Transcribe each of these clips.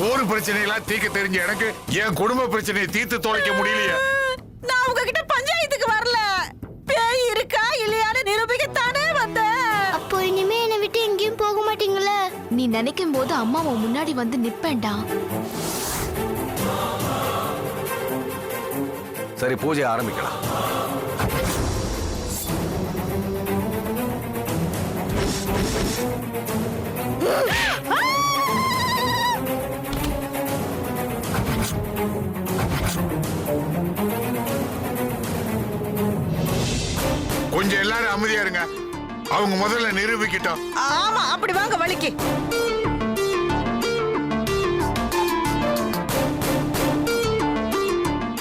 ஒரு பிரச்சனையெல்லாம் தீர்க்க தெரிஞ்ச எனக்கு என் குடும்ப பிரச்சனையை தீர்த்து தொலைக்க முடியலையே. நான் உங்ககிட்ட பஞ்சாயத்துக்கு வரல, பேய் இருக்கா இல்லையான்னு நிரூபிக்கத்தானே வந்தேன். அப்போ இனிமே என்னை விட்டு எங்கேயும் போக மாட்டீங்களா? நீ நினைக்கும் போது அம்மா உன் முன்னாடி வந்து நிப்பேன்டா. சரி, பூஜை ஆரம்பிக்கலாம். கொஞ்சம் எல்லாரும் அமைதியா இருங்க. அவங்க முதல்ல நிரூபிக்கிட்டோம். ஆமா, அப்படி வாங்க வலிக்கு.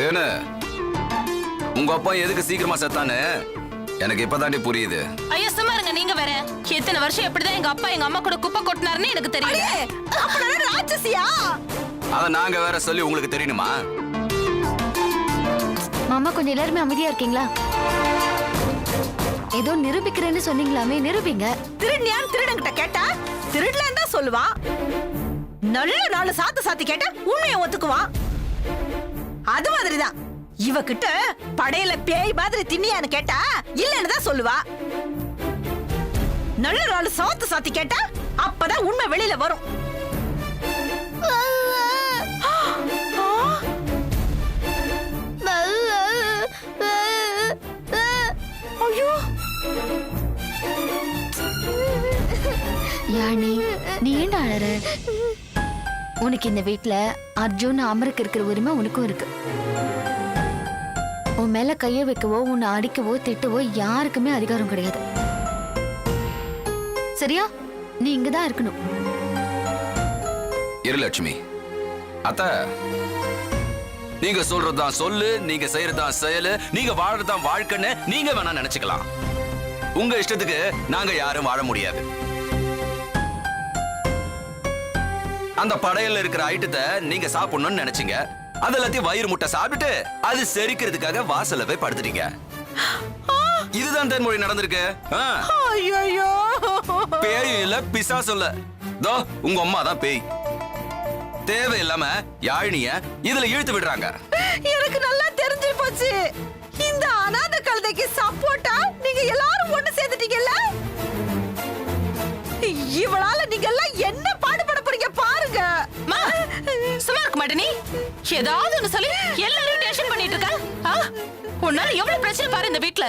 ஏன்னு உங்க அப்பா எதுக்கு சீக்கிரமா செத்தானு எனக்கு இப்பதாண்டி புரியுது. ஐயா சும்மா இருங்க, நீங்க வேற. எத்தனை வருஷம் எப்படிதான் எங்க அப்பா எங்க அம்மா கூட குப்பை கொட்டினாருன்னு எனக்கு தெரியல. அப்ப ராட்சசியா? அத நாங்க வேற சொல்லி உங்களுக்கு தெரியணுமா? மாமா கொஞ்சம் எல்லாருமே அமைதியா இருக்கீங்களா? ஏதோ நிரூபிக்கிறேன்னு சொன்னீங்களாமே, நிரூபிங்க. திருடியான்னு திருடங்கிட்ட கேட்டா திருடலன்னு தான் சொல்லுவான். நல்ல நாலு சாத்தி கேட்டா உண்மையை ஒத்துக்குவான். அது மாதிரிதான் இவகிட்ட படையில பேய் மாதிரி திண்ணியான்னு கேட்டா இல்லன்னு தான் சொல்லுவா. நல்ல நாலு சாத்தி கேட்டா அப்பதான் உண்மை வெளியில வரும். ஐயோ, யானி நீ ஏன்டா அழற? உனக்கு இந்த வீட்ல அர்ஜுன் அமருக்கு இருக்கிற உரிமை உனக்கும் இருக்கு. உன் மேல கைய வைக்கவோ உன்னை அடிக்கவோ திட்டவோ யாருக்குமே அதிகாரம் கிடையாது. சரியா? நீ இங்கதான் இருக்கணும். இருலட்சுமி அத்த, நீங்க சொல்றதுதான் சொல்லு, நீங்க செய்யறதுதான் செயலு, நீங்க வாழறதுதான் வாழ்க்கைன்னு நீங்க வேணா நினைச்சுக்கலாம். உங்க இஷ்டத்துக்கு நாங்க யாரும் வாழ முடியாது. அந்த படையில இருக்கிற ஐட்டத்தை நீங்க சாப்பிடணும்னு நினைச்சீங்க. அது எல்லாத்தையும் வயிறு முட்டை சாப்பிட்டு அது செரிக்கிறதுக்காக வாசல்ல போய் படுத்துட்டீங்க. இதுதான் தென்மொழி நடந்திருக்கு. பேய் இல்ல, பிசாசு இல்ல. தோ உங்க அம்மா தான் பேய். தேவையில்லாம யாழினிய இதுல இழுத்து விடுறாங்க. எனக்கு நல்லா தெரிஞ்சு போச்சு. இந்த அநாத கழுதைக்கு சப்போர்ட்டா நீங்க எல்லாரும் ஒண்ணு சேர்ந்துட்டீங்கல்ல. இவளால நீங்க எல்லாம் என்ன பாடுபட போறீங்க பாருங்க. சும்மா இருக்க மாட்டே நீ. ஏதாவது ஒண்ணு சொல்லி எல்லாரையும் டென்ஷன் பண்ணிட்டு இருக்க. உன்னால எவ்வளவு பிரச்சனை பாரு இந்த வீட்ல.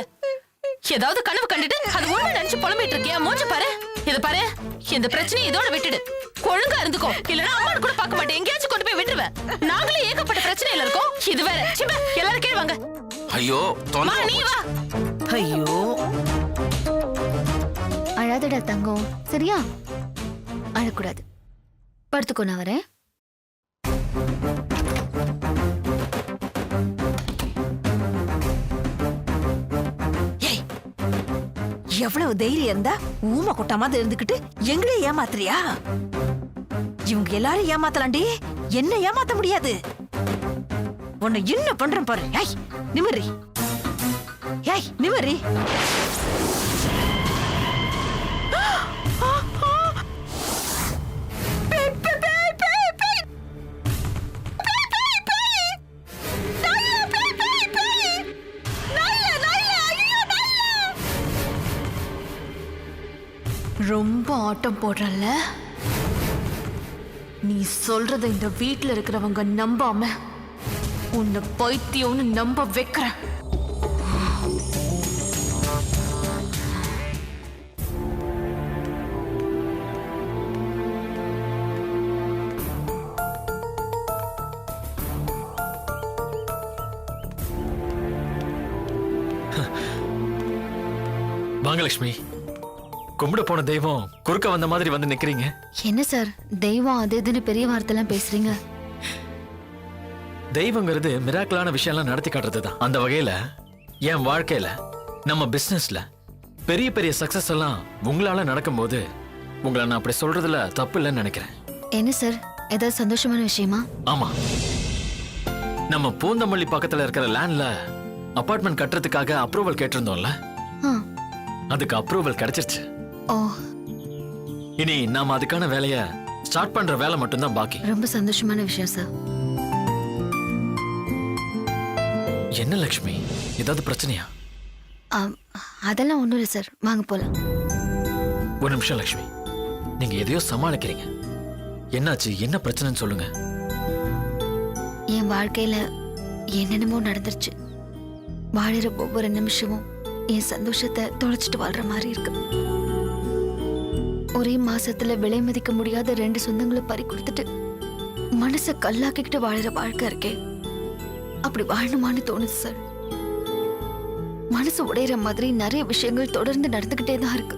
ஏதாவது கனவு கண்டுட்டு அது உண்மை நினைச்சு புலம்பிட்டு இருக்கியா? மூச்சு பாரு, இது பாரு. இந்த பிரச்சனையை இதோட விட்டுடு. ஒழுங்கா இருந்துக்கோ, இல்லனா அம்மா கூட பார்க்க மாட்டேன், எங்கேயாச்சும் கொண்டு போய் விட்டுருவேன். நாங்களே ஏகப்பட்ட பிரச்சனையில இருக்கோம். இது வேற. சிப்ப எல்லாரும் கீழ வாங்க. ஐயோ நீ வா. ஐயோ, அழாதடா தங்கம், சரியா? அழக்கூடாது. படுத்துக்கோ, நான் வரேன். எவ்வளவு தைரியம் இருந்தா ஊமை கொட்டா மாதிரி இருந்துகிட்டு எங்களே ஏமாத்துறியா? இவங்க எல்லாரும் ஏமாத்தலாண்டி, என்ன ஏமாத்த முடியாது. உன்னை என்ன பண்றேன் பாரு. ஏய் நிமிரி, ஏய் நிமிரி. ரொம்ப ஆட்டம் போடுறல்ல. நீ சொல்றத இந்த வீட்ல இருக்கிறவங்க நம்பாம உன்னை பைத்தியம்னு நம்ப வைக்கிறேன். வாங்கலட்சுமி, கும்பிட போன தெய்வம் குறுக்க வந்த மாதிரி வந்து நிக்கிறீங்க. என்ன சார் தெய்வம் அது இதுன்னு பெரிய வார்த்தைலாம் பேசுறீங்க? தெய்வங்கிறது மிராக்கலான விஷயம்லாம் நடத்தி காட்டுறதுதான். அந்த வகையில என் வாழ்க்கையில நம்ம பிசினஸ்ல பெரிய பெரிய சக்சஸ் எல்லாம் உங்களால நடக்கும்போது உங்களை நான் அப்படி சொல்றதுல தப்பு இல்லைன்னு நினைக்கிறேன். என்ன சார், ஏதாவது சந்தோஷமான விஷயமா? ஆமா, நம்ம பூந்தமல்லி பக்கத்துல இருக்கிற லேண்ட்ல அபார்ட்மெண்ட் கட்டுறதுக்காக அப்ரூவல் கேட்டிருந்தோம்ல, ஆ. அதுக்கு அப்ரூவல் கிடைச்சிருச்சு. ஓ, இனி நாம அதுக்கான வேலைய ஸ்டார்ட் பண்ற வேலை மட்டும்தான் பாக்கி. ரொம்ப சந்தோஷமான விஷயம் சார். என்ன லக்ஷ்மி, ஏதாவது பிரச்சனையா? அதெல்லாம் ஒண்ணும் இல்லை சார், வாங்க போலாம். ஒரு நிமிஷம் லக்ஷ்மி, நீங்க எதையோ சமாளிக்கிறீங்க. என்னாச்சு, என்ன பிரச்சனைன்னு சொல்லுங்க. என் வாழ்க்கையில என்னென்னமோ நடந்துருச்சு. வாழற ஒவ்வொரு நிமிஷமும் என் சந்தோஷத்தை தொலைச்சிட்டு வாழ்ற மாதிரி இருக்கு. ஒரே மாசத்துல விலை மதிக்க முடியாத 2 சொந்தங்களை பறி கொடுத்துட்டு மனசை கல்லாக்கிக்கிட்டு வாழற வாழ்க்கை இருக்கே, அப்படி வாழணுமான்னு தோணுது சார். மனசு உடையிற மாதிரி நிறைய விஷயங்கள் தொடர்ந்து நடந்துகிட்டே தான் இருக்கு.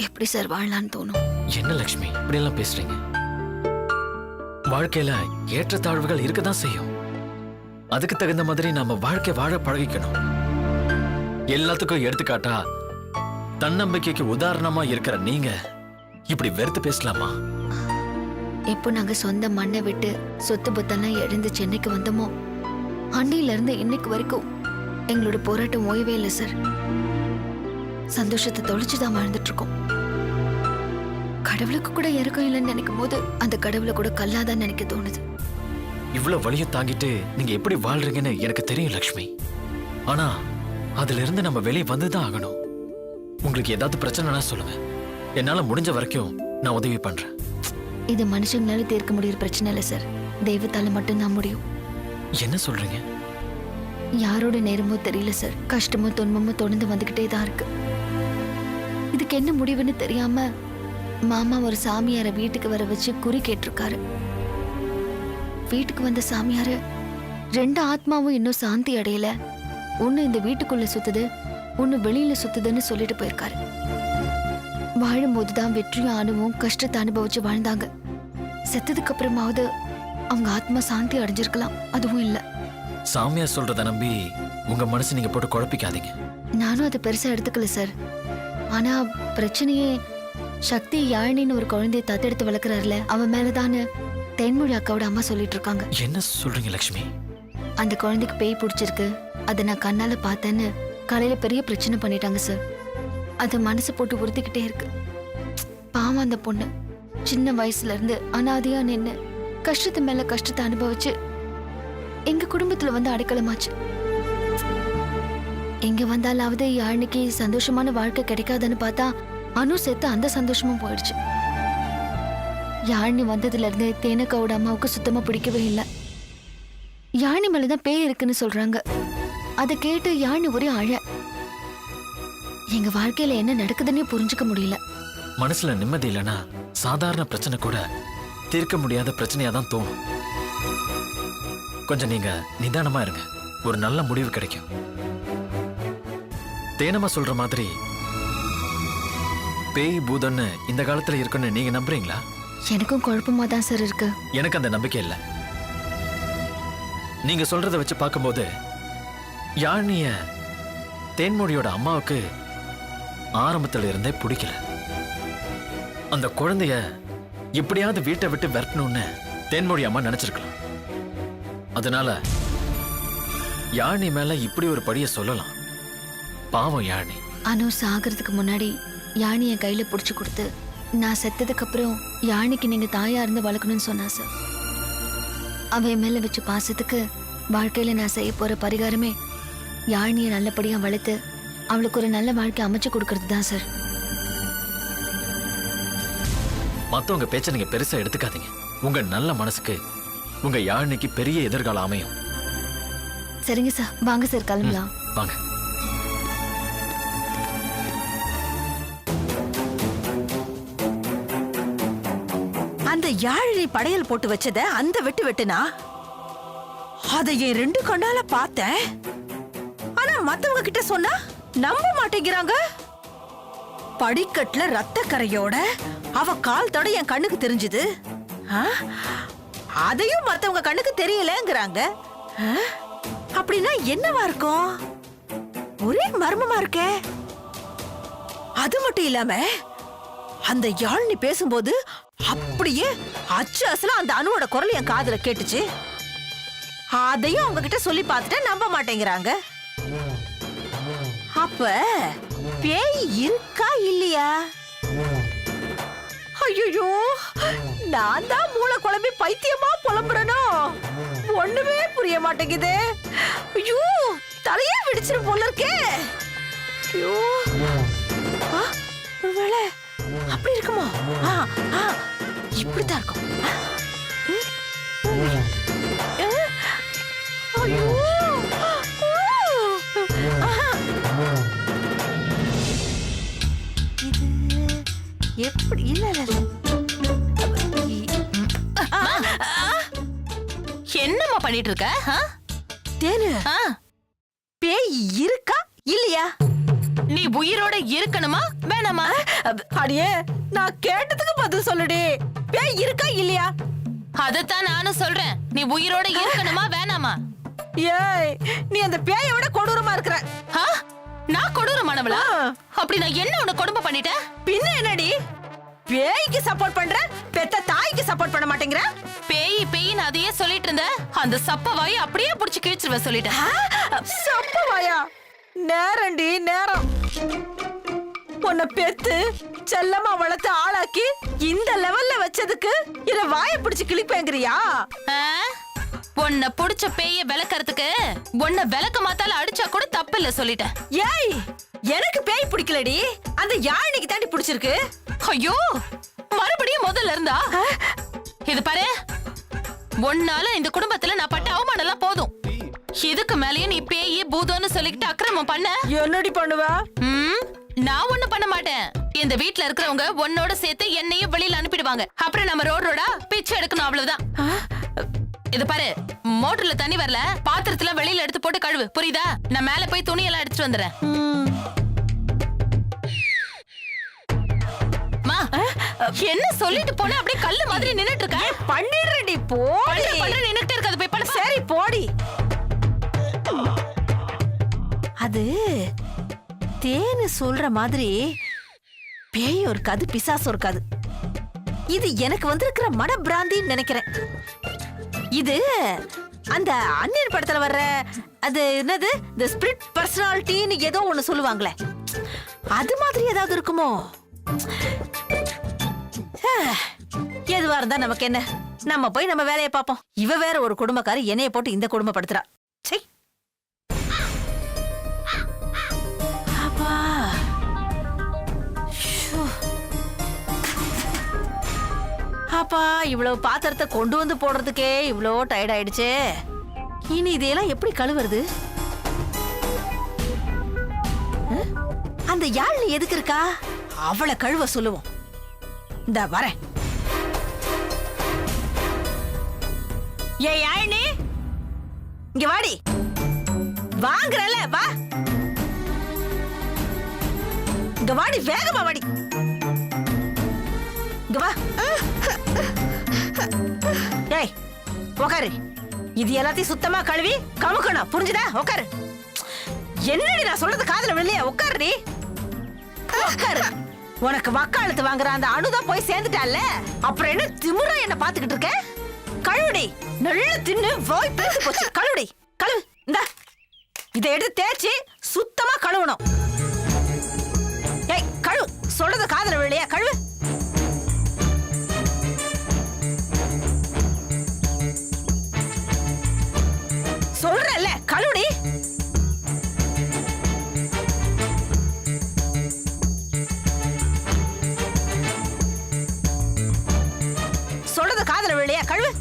எப்படி சார் வாழலான்னு தோணும்? என்ன லக்ஷ்மி இப்படி எல்லாம் பேசுறீங்க? வாழ்க்கையில ஏற்றத்தாழ்வுகள் இருக்கதான் செய்யும். அதுக்கு தகுந்த மாதிரி நாம வாழ்க்கை வாழ பழகிக்கணும். எல்லாத்துக்கும் எடுத்துக்காட்டா தன்னம்பிக்கைக்கு உதாரணமா இருக்கிற நீங்க இப்படி வெறுத்து பேசலாமா? எப்போ நாங்க சொந்த மண்ணை விட்டு சொத்து பத்தெல்லாம் இழந்து சென்னைக்கு வந்தோமோ, அன்னையில இருந்து இன்னைக்கு வரைக்கும் எங்களோட போராட்டம் ஓயவே இல்லை சார். சந்தோஷத்தை தொலைச்சுதான் வாழ்ந்துட்டு இருக்கோம். கடவுளுக்கு கூட இறக்கம் இல்லைன்னு நினைக்கும் போது அந்த கடவுளை கூட கல்லாதான் நினைக்க தோணுது. இவ்வளவு வலியை தாங்கிட்டு நீங்க எப்படி வாழ்றீங்கன்னு எனக்கு தெரியும் லக்ஷ்மி. ஆனா அதுல இருந்து நம்ம வெளியே வந்துதான் ஆகணும். உங்களுக்கு ஏதாவது பிரச்சனைனா சொல்லுங்க, என்னால முடிஞ்ச வரைக்கும் நான் உதவி பண்றேன். இது மனுஷங்களால தீர்க்க முடியுற பிரச்சனை இல்லை சார், தெய்வத்தால மட்டும்தான் முடியும். என்ன சொல்றீங்க? யாரோட நேரமோ தெரியல சார், கஷ்டமோ துன்பமோ தொடர்ந்து வந்துகிட்டே தான் இருக்கு. இதுக்கு என்ன முடிவுன்னு தெரியாம மாமா ஒரு சாமியார வீட்டுக்கு வர வச்சு குறி கேட்டிருக்காரு. வீட்டுக்கு வந்த சாமியார 2 ஆத்மாவும் இன்னும் சாந்தி அடையல, ஒண்ணு இந்த வீட்டுக்குள்ள சுத்துது, ஒண்ணு வெளியில சுத்துதுன்னு சொல்லிட்டு போயிருக்காரு. வாழும்போதுதான் வெற்றியும் ஆணவமும் கஷ்டத்தை அனுபவிச்சு வாழ்ந்தாங்க. செத்ததுக்கு அப்புறமாவது அவங்க ஆத்மா சாந்தி அடைஞ்சிருக்கலாம், அதுவும் இல்ல. சாமியா சொல்றத நம்பி உங்க மனசு நீங்க போட்டு குழப்பிக்காதீங்க. நானும் அதை பெருசா எடுத்துக்கல சார். ஆனா பிரச்சனையே சக்தி யாழினின்னு ஒரு குழந்தைய தத்தெடுத்து வளர்க்கறாருல, அவன் மேலதான்னு தென்மொழி அக்காவோட அம்மா சொல்லிட்டு இருக்காங்க. என்ன சொல்றீங்க லக்ஷ்மி? அந்த குழந்தைக்கு பேய் பிடிச்சிருக்கு, அதை நான் கண்ணால பார்த்தேன்னு காலையில பெரிய பிரச்சனை பண்ணிட்டாங்க சார். அது மனசு போட்டு உறுத்திக்கிட்டே இருக்கு. பாவம் அந்த பொண்ணு சின்ன வயசுல இருந்து அனாதையா நின்னு கஷ்டத்து மேல கஷ்டத்தை அனுபவிச்சு எங்க குடும்பத்துல வந்து அடைக்கலமாச்சு. எங்க வந்தாலாவது யாழ்னிக்கு சந்தோஷமான வாழ்க்கை கிடைக்காதுன்னு பார்த்தா அனு செத்து அந்த சந்தோஷமும் போயிடுச்சு. யாழ்னி வந்ததுல இருந்து தேனக்காவோட அம்மாவுக்கு சுத்தமா பிடிக்கவே இல்லை. யாழ்னி மேலதான் பேய் இருக்குன்னு சொல்றாங்க. அதை கேட்டு யாழ்னி ஒரே அழ. எங்க வாழ்க்கையில என்ன நடக்குதுன்னே புரிஞ்சுக்க முடியல. மனசுல நிம்மதி இல்லைன்னா சாதாரண பிரச்சனை கூட தீர்க்க முடியாத பிரச்சனையா தான் தோணும். கொஞ்சம் நீங்க நிதானமா இருங்க, ஒரு நல்ல முடிவு கிடைக்கும். தேனமா சொல்ற மாதிரி பேய் பூதன்னு இந்த காலத்துல இருக்குன்னு நீங்க நம்புறீங்களா? எனக்கும் குழப்பமா தான் சார் இருக்கு. எனக்கு அந்த நம்பிக்கை இல்லை. நீங்க சொல்றத வச்சு பார்க்கும்போது யாழ்னிய தேன்மொழியோட அம்மாவுக்கு ஆரம்பத்துல இருந்தே பிடிக்கல. அந்த குழந்தைய எப்படியாவது வீட்டை விட்டு விரட்டணும்னு தேன்மொழி அம்மா நினைச்சிருக்கலாம். அதனால யாழ்னி மேல இப்படி ஒரு படிய சொல்லலாம். பாவம் யாழ்னி. அனு சாகிறதுக்கு முன்னாடி யாழி என் கையில புடிச்சு கொடுத்து நான் செத்ததுக்கு அப்புறம் யாழிக்கு நீங்க தாயா இருந்து வளர்க்கணும்னு சொன்னா சார். அவ மேல வச்ச பாசத்துக்கு வாழ்க்கையில நான் செய்ய போற பரிகாரமே யாழினிய நல்லபடியா வளர்த்து அவளுக்கு ஒரு நல்ல வாழ்க்கை அமைச்சு கொடுக்கறது தான் சார். மத்தவங்க பேச்ச நீங்க பெருசா எடுத்துக்காதீங்க. உங்க நல்ல மனசுக்கு உங்க யாழ்னிக்கு பெரிய எதிர்காலம் அமையும். சரிங்க சார், வாங்க சார் கிளம்பலாம். வாங்க. அந்த யாழினி படையல் போட்டு வச்சத அந்த வெட்டு வெட்டுனா அதை என் 2 கண்ணால பார்த்தேன். ஆனா மத்தவங்க கிட்ட சொன்னா நம்ப மாட்டேங்கிறாங்க. படிக்கட்டுல ரத்த கரையோட அவ கால் தட என் கண்ணுக்கு தெரிஞ்சுது. அதையும் மத்தவங்க கண்ணுக்கு தெரியலங்கிறாங்க. அப்படின்னா என்னவா இருக்கும்? ஒரே மர்மமா இருக்கே. அது மட்டும் இல்லாம அந்த யாழினி பேசும்போது அப்படியே அச்சு அசலா அந்த அணுவோட குரல் என் காதுல கேட்டுச்சு. அதையும் அவங்க கிட்ட சொல்லி பார்த்துட்டு நம்ப மாட்டேங்கிறாங்க. அப்ப பேய் இருக்கா இல்லையா? ஐயோ, நான் தான் மூளை குழம்பி பைத்தியமா புலம்புறனோ? ஒண்ணுமே புரிய மாட்டேங்குது. ஐயோ, தலையே வெடிச்சிரு போல இருக்கே. ஐயோ, ஒருவேளை அப்படி இருக்குமோ? இப்படித்தான் இருக்கும். ஐயோ, இது எப்படி? இல்ல என்னம்மா பண்ணிட்டு இருக்க? தேனு, பேய் இருக்கா இல்லையா? நீ உயிரோட இருக்கணுமா வேணாமா? அடியே, நான் கேட்டதுக்கு பதில் சொல்லுடி. பேய் இருக்கா இல்லையா? அதத்தான் நானும் சொல்றேன். நீ உயிரோட இருக்கணுமா வேணாமா? ஏய், நீ அந்த பேயை விட கொடூரமா இருக்கிற. நான் கொடூரமானவளா? அப்படி நான் என்ன உன்னை கொடுமை பண்ணிட்டேன்? பின்ன என்னடி? பேய்க்கு சப்போர்ட் பண்ற, பெத்த தாய்க்கு சப்போர்ட் பண்ண மாட்டேங்கிற. பேய் பேயின்னு அதையே சொல்லிட்டு இருந்த. அந்த சப்ப வாயை அப்படியே புடிச்சு கிழிச்சிருவ சொல்லிட்டேன். சப்பவாயா? நேரண்டி நேரம். உன்னை பெத்து செல்லமா வளர்த்து ஆளாக்கி இந்த லெவல்ல வச்சதுக்கு இத வாயை பிடிச்சு கிழிப்பேங்கிறியா? உன்னை புடிச்ச பேய விளக்கறதுக்கு உன்னை விளக்க மாத்தால அடிச்சா கூட தப்பு இல்ல சொல்லிட்டேன். ஏய், எனக்கு பேய் பிடிக்கலடி, அந்த யாழினிக்கு தாண்டி பிடிச்சிருக்கு. ஐயோ, மறுபடியும் முதல்ல இருந்தா? இது பாரு, உன்னால இந்த குடும்பத்துல நான் பட்ட அவமானம் எல்லாம் போதும். இதுக்கு மேலயே நீ பேய் பூதம்னு சொல்லிக்கிட்டு அக்கிரமம் பண்ண. என்னடி பண்ணுவ? நான் ஒண்ணு பண்ண மாட்டேன். இந்த வீட்ல இருக்கிறவங்க உன்னோட சேர்த்து என்னையும் வெளியில அனுப்பிடுவாங்க. அப்புறம் நம்ம ரோடோட பிச்சை எடுக்கணும், அவ்வளவுதான். இது பாரு, மோட்டர்ல தண்ணி வரல, பாத்திரத்துல வெளியில எடுத்து போட்டு கழுவு, புரியுதா? நான் மேல போய் துணி எல்லாம் எடுத்துட்டு வந்துடுறேன். என்ன சொல்லிட்டு போன? அப்படியே கல்லு மாதிரி நின்னுட்டு இருக்க. பண்ணிடுறடி, போடி. பண்ற நின்னுட்டே இருக்காது, போய் பண்ண. சரி, போடி. அது தேனு சொல்ற மாதிரி பேயும் இருக்காது, பிசாசும் இருக்காது. இது எனக்கு வந்திருக்கிற மன பிராந்தின்னு நினைக்கிறேன். இது அந்த அந்நியன் படத்துல வர்ற அது என்னது, தி ஸ்பிரிட் பர்சனாலிட்டின்னு ஏதோ ஒண்ணு சொல்லுவாங்களே, அது மாதிரி ஏதாவது இருக்குமோ? எதுவா இருந்தா நமக்கு என்ன? நம்ம போய் நம்ம வேலையை பார்ப்போம். இவ வேற ஒரு குடும்பக்காரி என்னைய போட்டு இந்த குடும்பப்படுத்துறா. சை. அப்பா, அப்பா, இவ்வளவு பாத்திரத்தை கொண்டு வந்து போடுறதுக்கே இவ்வளோ டயர்ட் ஆயிடுச்சே. இனி இதையெல்லாம் எப்படி கழுவுறது? அந்த யாழினி எதுக்கு இருக்கா? அவளை கழுவ சொல்லுவோம். இந்த வரேன். ஏய் யாழினி, இங்க வாடி. வாங்குறல, வா. இங்க வாடி, வேகமா வாடி. இங்க வா. ஏய், உக்காரு. இது எல்லாத்தையும் சுத்தமா கழுவி கமுக்கணும், புரிஞ்சுதா? உக்காரு. என்னடி நான் சொல்றது காதுல விழலையா? உக்காருடி, உக்காரு. உனக்கு வக்காலத்து வாங்குற அந்த அணுதான் போய் சேர்ந்துட்டால, அப்புறம் என்ன திமிரா என்ன பாத்துக்கிட்டு இருக்க? கழுவுடி. நல்ல தின்னு வாய் பேசி போச்சு. கழுவுடி, கழுவு. இந்த இதை எடுத்து தேய்ச்சி சுத்தமா கழுவணும். ஏய், கழுவு. சொல்றது காதுல விழலையா? கழுவு. சொல்றல, கழுவுடி. சொல்றது காதுல விழலையா? கழுவு.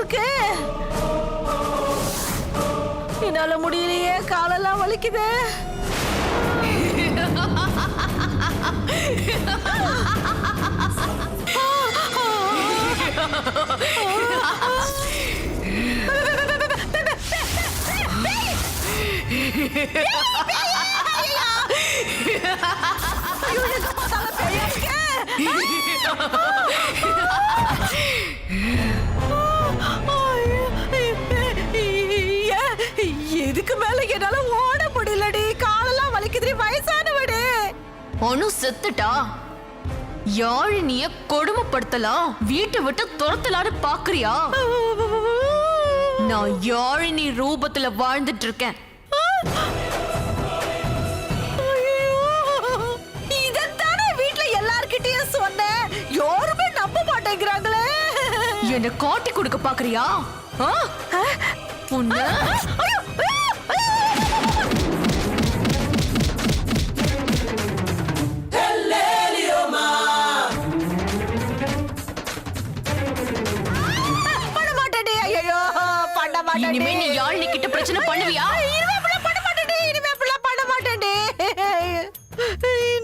இருக்கு? என்னால முடியலையே, காலெல்லாம் வலிக்குது. இதுக்கு மேல என்னால ஓட முடியலடி, காலெல்லாம் வலிக்குது. வயசானவடு ஒன்னு செத்துட்டா யாழினிய கொடுமைப்படுத்தலாம், வீட்டை விட்டு துரத்தலான்னு பாக்குறியா? நான் யாழினி ரூபத்துல வாழ்ந்துட்டு இருக்கேன். இதத்தானே வீட்டுல எல்லார்கிட்டயும் சொன்னேன், யாருமே நம்ப மாட்டேங்கிறாங்களே. என்ன காட்டி கொடுக்க பாக்குறியா? உன்ன இனிமே நீ யாழினி கிட்ட பிரச்சனை பண்ணுவியா?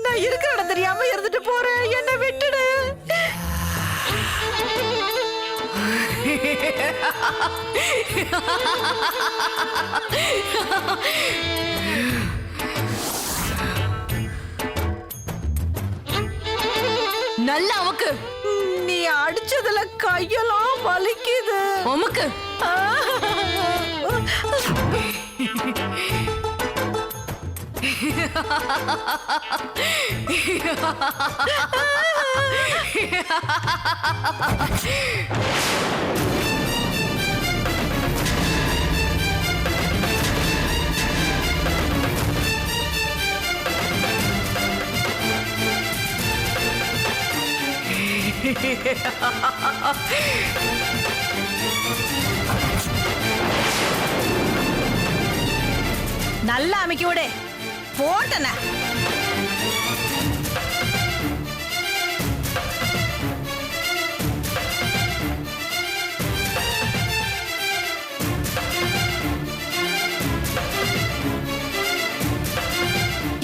நான் இருக்கிற இடம் தெரியாம இருந்துட்டு போறேன், என்ன விட்டுடு. நல்லா அமுக்கு. நீ அடிச்சதுல கையெல்லாம் வலிக்குது. அமுக்கு. நல்லா அமைக்க விடு, போட்டன.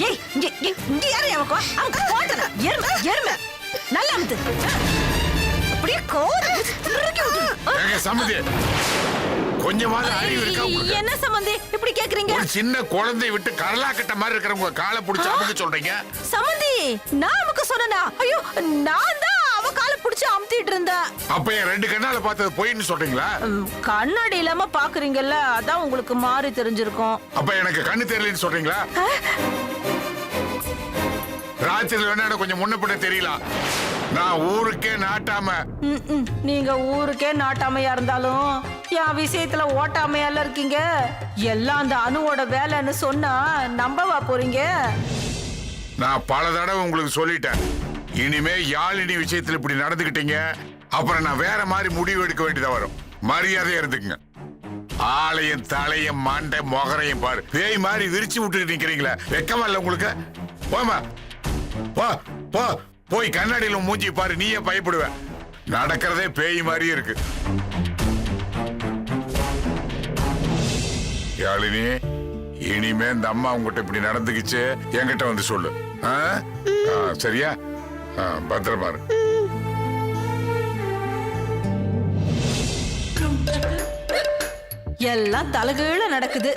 ஏய், இங்க யாரு அவக்கோ? அவங்க போட்டன. எருமை, எருமை. நல்லா அமுத்து. அப்படியே கோடு திருக்கி விட்டு. ஏங்க சம்மதி, கொஞ்சமாவது அறிவு இருக்கா உங்களுக்கு? என்ன சம்பந்தி இப்படி கேக்குறீங்க? ஒரு சின்ன குழந்தை விட்டு கடலா கட்ட மாதிரி இருக்கிறவங்க காலை பிடிச்சு அமுக்க சொல்றீங்க. சம்பந்தி, நான் அமுக்க சொன்னேனா? ஐயோ, நான் தான் அவ காலை பிடிச்சு அமுத்திட்டு இருந்தேன். அப்ப என் 2 கண்ணால பார்த்தது பொய்ன்னு சொல்றீங்களா? கண்ணாடி இல்லாம பாக்குறீங்கல்ல, அதான் உங்களுக்கு மாறி தெரிஞ்சிருக்கும். அப்ப எனக்கு கண்ணு தெரியலன்னு சொல்றீங்களா? ராத்திரில வேணா கொஞ்சம் முன்ன பின்ன தெரியல. நான் ஊருக்கே நாட்டாம. நீங்க ஊருக்கே நாட்டாமையா இருந்தாலும் என் விஷயத்துல ஓட்டாமையால இருக்கீங்க. எல்லாம் அந்த அணுவோட வேலைன்னு சொன்னா நம்பவா போறீங்க? நான் பல தடவை உங்களுக்கு சொல்லிட்டேன், இனிமே யாழினி விஷயத்துல இப்படி நடந்துக்கிட்டீங்க அப்புறம் நான் வேற மாதிரி முடிவு எடுக்க வேண்டியதா வரும். மரியாதையா இருந்துக்குங்க. ஆளையும் தலையும் மண்டை முகரையும் பாரு, பேய் மாதிரி விரிச்சு விட்டு நிக்கிறீங்களே, வெக்கமா இல்ல உங்களுக்கு? போமா, போ போ, போய் கண்ணாடியில மூஞ்சி பாரு, நீயே பயப்படுவ. நடக்கிறதே பேய் மாதிரியே இருக்கு. யாழினி, இனிமே இந்த அம்மா உங்ககிட்ட இப்படி நடந்துக்கிச்சு என்கிட்ட வந்து சொல்லு. சரியா? பத்திரமா இரு. எல்லாம் தலைகீழ நடக்குது.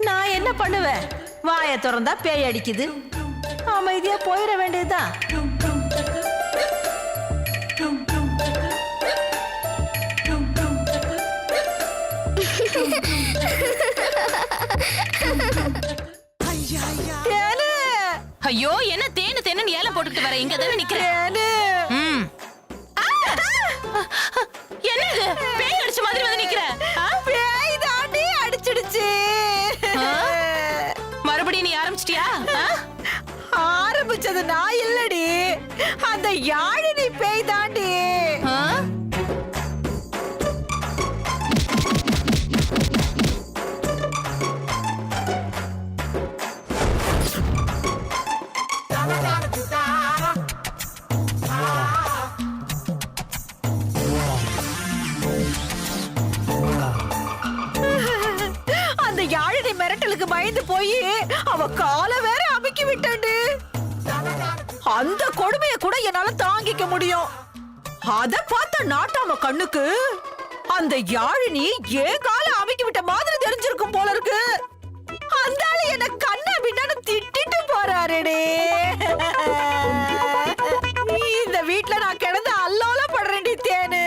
நான் என்ன பண்ணுவேன்? வாயை திறந்தா பேய் அடிக்குது. அமைதியா போயிட வேண்டியதுதான். ஐயோ, என்ன தேனு தேனு ஏலம் போட்டுட்டு வர? இங்க தானே நிக்கிறேன். என்னது பேய் அடிச்ச மாதிரி வந்து நிக்கிற? பேய் தாண்டி அடிச்சிடுச்சு. மறுபடியும் நீ ஆரம்பிச்சிட்டியா? ஆரம்பிச்சது நான் இல்லடி, அந்த யாழினி பேய் தாண்டி. காவலுக்கு பயந்து போய் அவ காலை வேற அமுக்கி விட்டாண்டு. அந்த கொடுமையை கூட என்னால தாங்கிக்க முடியும். அத பார்த்த நாட்டாம கண்ணுக்கு அந்த யாழினி ஏன் காலை அமுக்கி விட்ட மாதிரி தெரிஞ்சிருக்கும் போல இருக்கு. அந்த ஆளு என்ன கண்ணா பின்னான்னு திட்டிட்டு போறாருடே. இந்த வீட்ல நான் கிடந்து அல்லோல படுறேன்டி தேனு.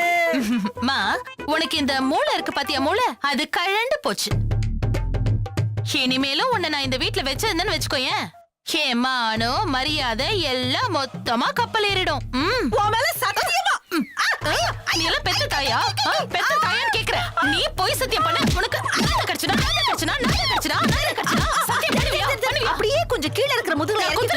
மா, உனக்கு இந்த மூளை இருக்கு பாத்தியா, மூளை அது கழண்டு போச்சு. இனிமேலும் உன்னை நான் இந்த வீட்ல வச்சிருந்தேன்னு வச்சுக்கோயேன், என் மானம் மரியாதை எல்லாம் மொத்தமா கப்பல் ஏறிடும். உன் மேல சத்தியமா நீ எல்லாம் பெத்த தாயா? பெத்த தாயான்னு கேக்குற? நீ போய் சத்தியம் பண்ண. உனக்கு கிடைச்சுனா சத்தியம் பண்ணுவியா? அப்படியே கொஞ்சம் கீழே இருக்கிற முதுகுல இறக்கி